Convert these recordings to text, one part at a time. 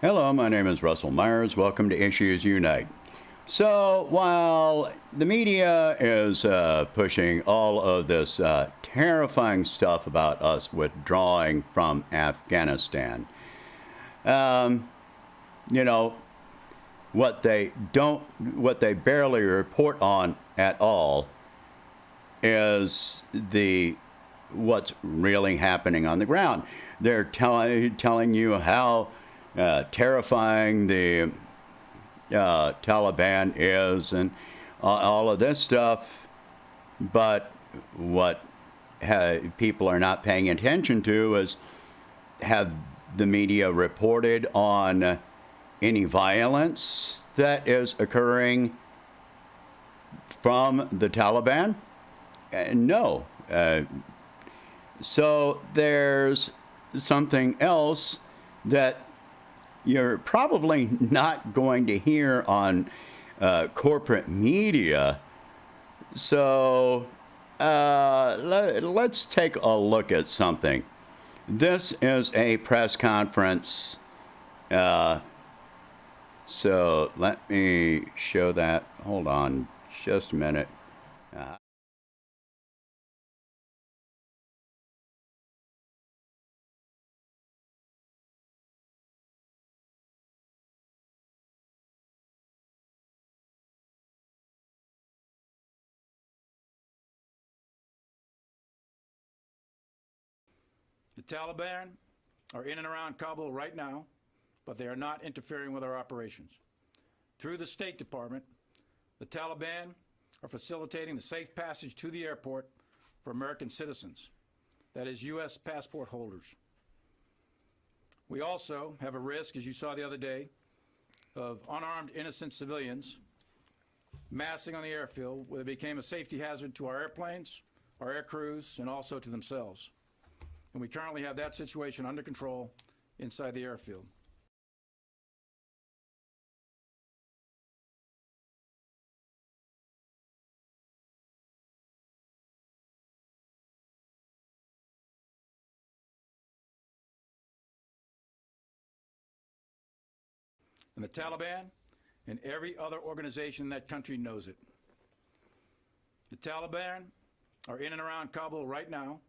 Hello, my name is Russell Myers. Welcome to Issues Unite. So, while the media is pushing all of this terrifying stuff about us withdrawing from Afghanistan, you know, what they barely report on at all is what's really happening on the ground. They're telling you how terrifying the Taliban is and all of this stuff, but what people are not paying attention to is, have the media reported on any violence that is occurring from the Taliban? No. So there's something else that you're probably not going to hear on corporate media. So let's take a look at something. This is a press conference. So let me show that. Hold on just a minute. The Taliban are in and around Kabul right now, but they are not interfering with our operations. Through the State Department, the Taliban are facilitating the safe passage to the airport for American citizens, that is, U.S. passport holders. We also have a risk, as you saw the other day, of unarmed innocent civilians massing on the airfield, where they became a safety hazard to our airplanes, our air crews, and also to themselves. And we currently have that situation under control inside the airfield. And the Taliban and every other organization in that country knows it. The Taliban are in and around Kabul right now,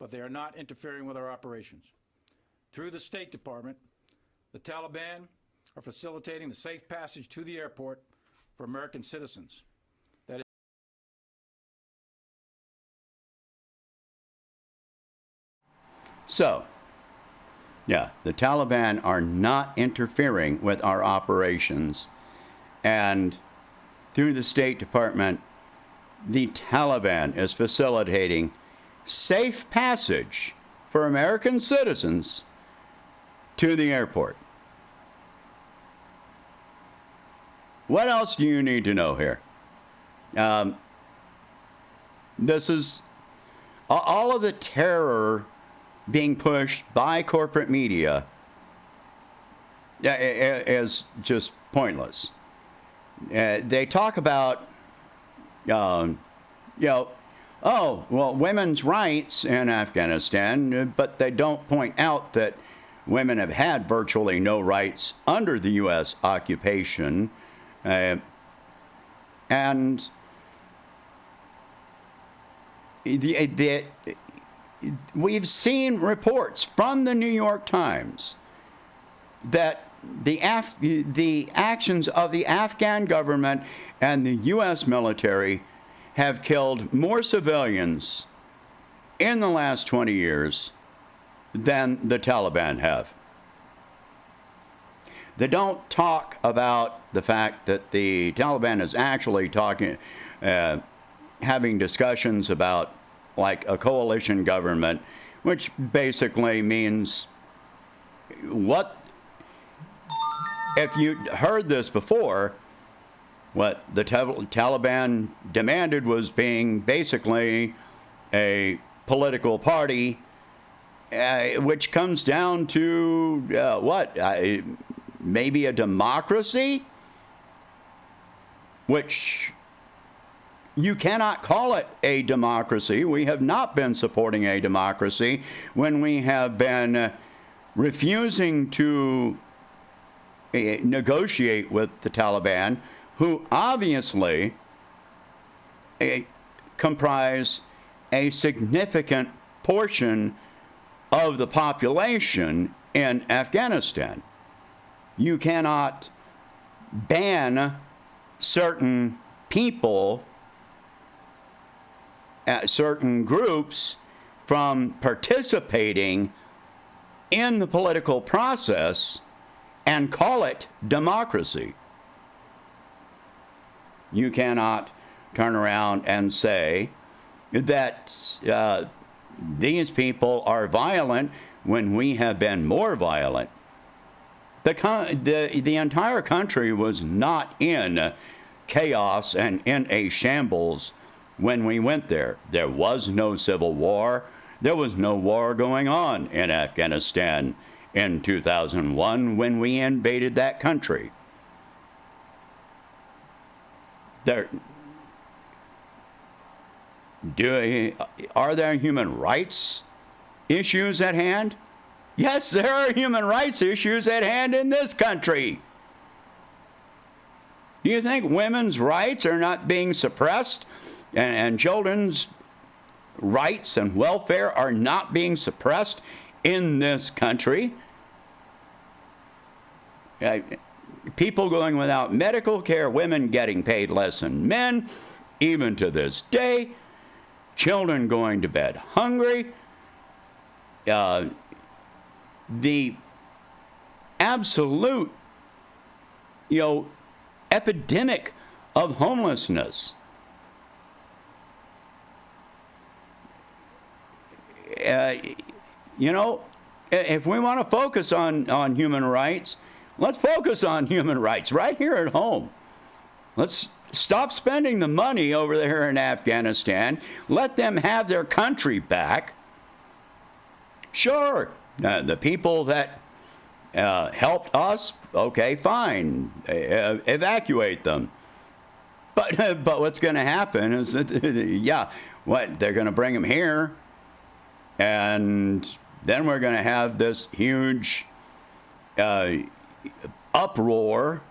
but they are not interfering with our operations. Through the State Department, the Taliban are facilitating the safe passage to the airport for American citizens. That is So, yeah, the Taliban are not interfering with our operations. And through the State Department, the Taliban is facilitating safe passage for American citizens to the airport. What else do you need to know here? This is all of the terror being pushed by corporate media is just pointless. They talk about, oh, well, women's rights in Afghanistan, but they don't point out that women have had virtually no rights under the U.S. occupation. And we've seen reports from the New York Times that the actions of the Afghan government and the U.S. military have killed more civilians in the last 20 years than the Taliban have. They don't talk about the fact that the Taliban is actually having discussions about like a coalition government, which basically means what, if you heard this before, what the Taliban demanded was being basically a political party, which comes down to maybe a democracy, which you cannot call it a democracy. We have not been supporting a democracy when we have been refusing to negotiate with the Taliban, who obviously comprise a significant portion of the population in Afghanistan. You cannot ban certain people, certain groups from participating in the political process and call it democracy. You cannot turn around and say that these people are violent when we have been more violent. The entire country was not in chaos and in a shambles when we went there. There was no civil war. There was no war going on in Afghanistan in 2001 when we invaded that country. Are there human rights issues at hand? Yes, there are human rights issues at hand in this country. Do you think women's rights are not being suppressed and children's rights and welfare are not being suppressed in this country? People going without medical care, women getting paid less than men, even to this day, children going to bed hungry, the absolute, epidemic of homelessness. If we want to focus on human rights, let's focus on human rights right here at home. Let's stop spending the money over there in Afghanistan. Let them have their country back. Sure, the people that helped us, okay, fine, evacuate them. But what's going to happen is that, they're going to bring them here, and then we're going to have this huge uproar,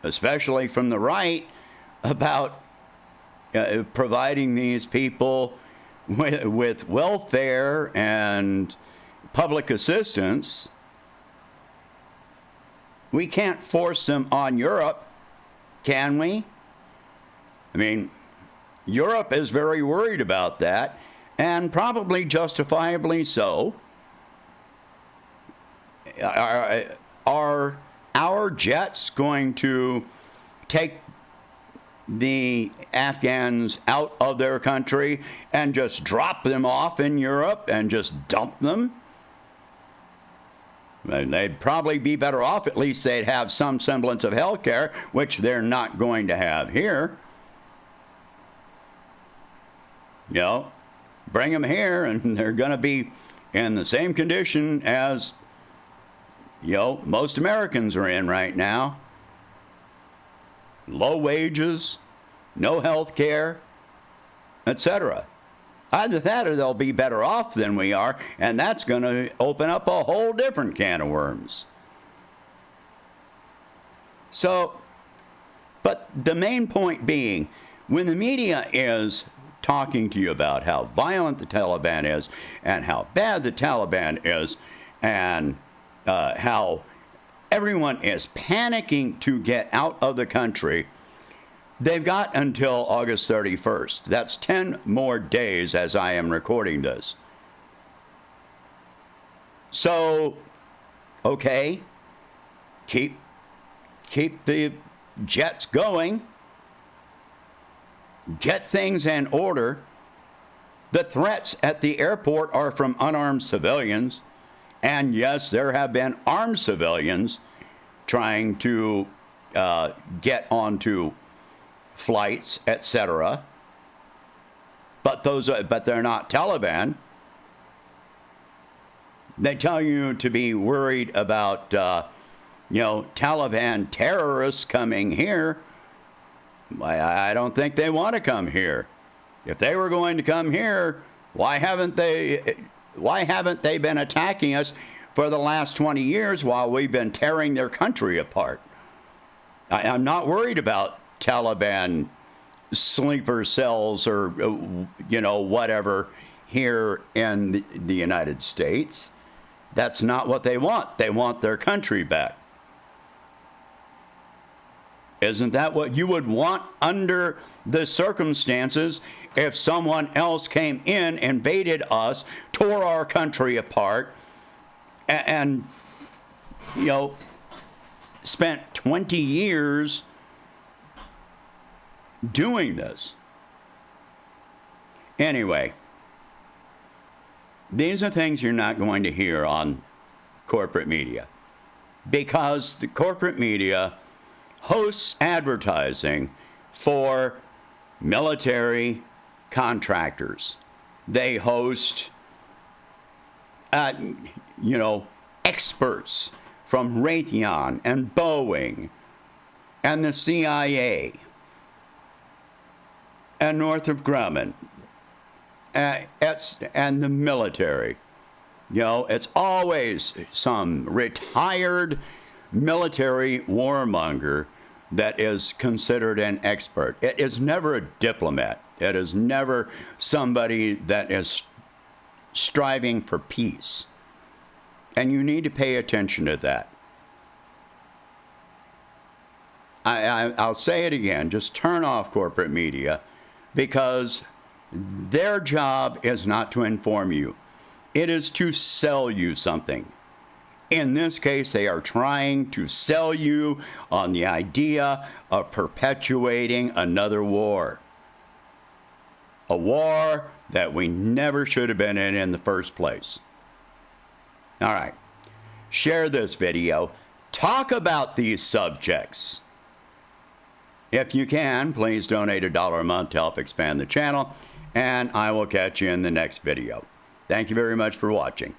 especially from the right, about providing these people with welfare and public assistance. We can't force them on Europe, can we? I mean, Europe is very worried about that, and probably justifiably so. Are our jets going to take the Afghans out of their country and just drop them off in Europe and just dump them? They'd probably be better off. At least they'd have some semblance of health care, which they're not going to have here. Bring them here and they're going to be in the same condition as, most Americans are in right now. Low wages, no health care, etc. Either that or they'll be better off than we are, and that's going to open up a whole different can of worms. So, but the main point being, when the media is talking to you about how violent the Taliban is and how bad the Taliban is and how everyone is panicking to get out of the country, they've got until August 31st. That's 10 more days as I am recording this. So, okay, keep the jets going. Get things in order. The threats at the airport are from unarmed civilians. And yes, there have been armed civilians trying to get onto flights, etc. But they're not Taliban. They tell you to be worried about Taliban terrorists coming here. I don't think they want to come here. If they were going to come here, why haven't they been attacking us for the last 20 years while we've been tearing their country apart. I'm not worried about Taliban sleeper cells or, whatever here in the United States. That's not what they want. They want their country back. Isn't that what you would want under the circumstances if someone else came in, invaded us, tore our country apart, and spent 20 years doing this? Anyway, these are things you're not going to hear on corporate media, because the corporate media hosts advertising for military contractors. They host, experts from Raytheon and Boeing and the CIA and Northrop Grumman and the military. It's always some retired military warmonger that is considered an expert. It is never a diplomat. It is never somebody that is striving for peace. And you need to pay attention to that. I'll say it again, just turn off corporate media, because their job is not to inform you. It is to sell you something. In this case, they are trying to sell you on the idea of perpetuating another war. A war that we never should have been in the first place. All right. Share this video. Talk about these subjects. If you can, please donate $1 a month to help expand the channel, and I will catch you in the next video. Thank you very much for watching.